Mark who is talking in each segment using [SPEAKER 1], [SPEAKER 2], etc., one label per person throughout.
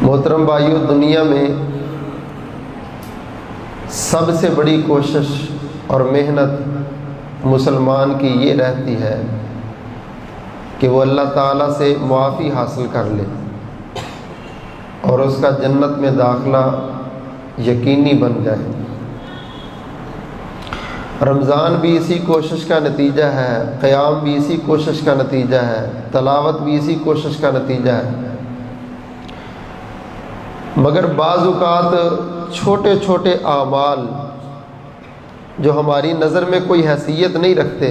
[SPEAKER 1] محترم بھائیو، دنیا میں سب سے بڑی کوشش اور محنت مسلمان کی یہ رہتی ہے کہ وہ اللہ تعالیٰ سے معافی حاصل کر لے اور اس کا جنت میں داخلہ یقینی بن جائے۔ رمضان بھی اسی کوشش کا نتیجہ ہے، قیام بھی اسی کوشش کا نتیجہ ہے، تلاوت بھی اسی کوشش کا نتیجہ ہے۔ مگر بعض اوقات چھوٹے چھوٹے اعمال جو ہماری نظر میں کوئی حیثیت نہیں رکھتے،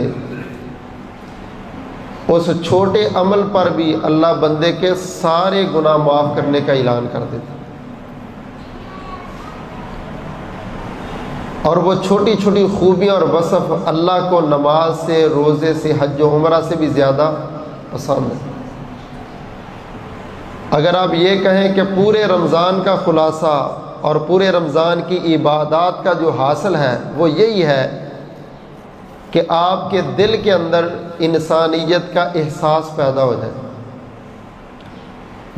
[SPEAKER 1] اس چھوٹے عمل پر بھی اللہ بندے کے سارے گناہ معاف کرنے کا اعلان کر دیتا، اور وہ چھوٹی چھوٹی خوبیاں اور وصف اللہ کو نماز سے، روزے سے، حج و عمرہ سے بھی زیادہ پسند ہے۔ اگر آپ یہ کہیں کہ پورے رمضان کا خلاصہ اور پورے رمضان کی عبادات کا جو حاصل ہے وہ یہی ہے کہ آپ کے دل کے اندر انسانیت کا احساس پیدا ہو جائے۔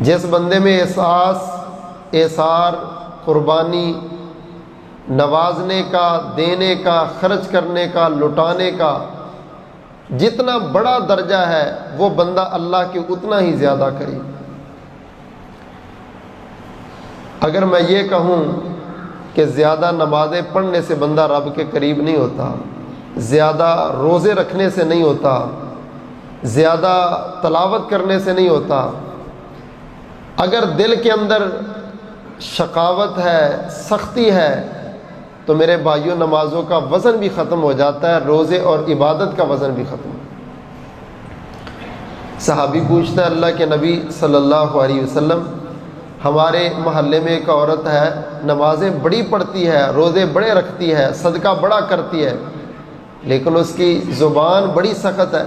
[SPEAKER 1] جس بندے میں احساس، اعصار، قربانی، نوازنے کا، دینے کا، خرچ کرنے کا، لٹانے کا جتنا بڑا درجہ ہے، وہ بندہ اللہ کے اتنا ہی زیادہ قریب۔ اگر میں یہ کہوں کہ زیادہ نمازیں پڑھنے سے بندہ رب کے قریب نہیں ہوتا، زیادہ روزے رکھنے سے نہیں ہوتا، زیادہ تلاوت کرنے سے نہیں ہوتا، اگر دل کے اندر شقاوت ہے، سختی ہے، تو میرے بھائیوں نمازوں کا وزن بھی ختم ہو جاتا ہے، روزے اور عبادت کا وزن بھی ختم۔ صحابی پوچھتا ہے اللہ کے نبی صلی اللہ علیہ وسلم، ہمارے محلے میں ایک عورت ہے، نمازیں بڑی پڑھتی ہے، روزے بڑے رکھتی ہے، صدقہ بڑا کرتی ہے، لیکن اس کی زبان بڑی سخت ہے،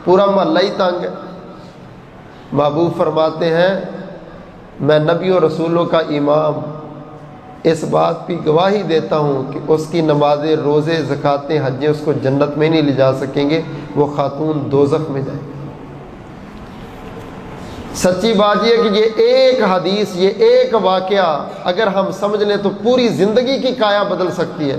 [SPEAKER 1] پورا محلہ ہی تنگ ہے۔ محبوب فرماتے ہیں میں نبی و رسولوں کا امام اس بات کی گواہی دیتا ہوں کہ اس کی نمازیں، روزے، زکاتیں، حجیں اس کو جنت میں نہیں لے جا سکیں گے، وہ خاتون دوزخ میں جائے گی۔ سچی بات یہ کہ یہ ایک حدیث، یہ ایک واقعہ اگر ہم سمجھ لیں تو پوری زندگی کی کایا بدل سکتی ہے۔